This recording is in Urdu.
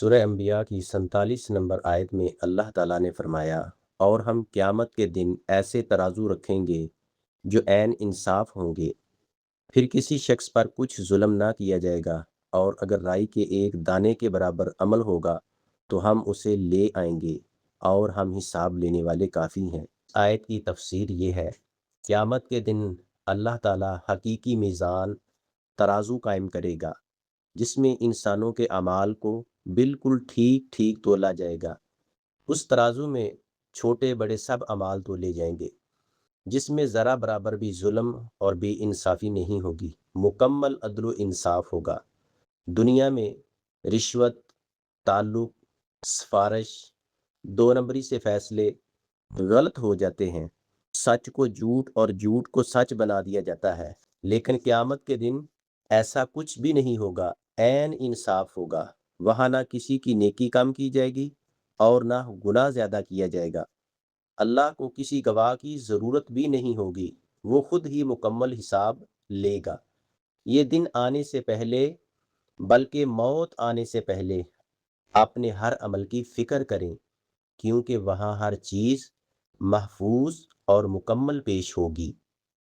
سورہ انبیاء کی 47 نمبر آیت میں اللہ تعالیٰ نے فرمایا، اور ہم قیامت کے دن ایسے ترازو رکھیں گے جو عین انصاف ہوں گے، پھر کسی شخص پر کچھ ظلم نہ کیا جائے گا، اور اگر رائی کے ایک دانے کے برابر عمل ہوگا تو ہم اسے لے آئیں گے، اور ہم حساب لینے والے کافی ہیں۔ آیت کی تفسیر یہ ہے، قیامت کے دن اللہ تعالیٰ حقیقی میزان ترازو قائم کرے گا جس میں انسانوں کے اعمال کو بالکل ٹھیک ٹھیک تولا جائے گا۔ اس ترازو میں چھوٹے بڑے سب اعمال تولے جائیں گے، جس میں ذرا برابر بھی ظلم اور بے انصافی نہیں ہوگی، مکمل عدل و انصاف ہوگا۔ دنیا میں رشوت، تعلق، سفارش، دو نمبری سے فیصلے غلط ہو جاتے ہیں، سچ کو جھوٹ اور جھوٹ کو سچ بنا دیا جاتا ہے، لیکن قیامت کے دن ایسا کچھ بھی نہیں ہوگا، عین انصاف ہوگا۔ وہاں نہ کسی کی نیکی کم کی جائے گی اور نہ گناہ زیادہ کیا جائے گا۔ اللہ کو کسی گواہ کی ضرورت بھی نہیں ہوگی، وہ خود ہی مکمل حساب لے گا۔ یہ دن آنے سے پہلے بلکہ موت آنے سے پہلے اپنے ہر عمل کی فکر کریں، کیونکہ وہاں ہر چیز محفوظ اور مکمل پیش ہوگی۔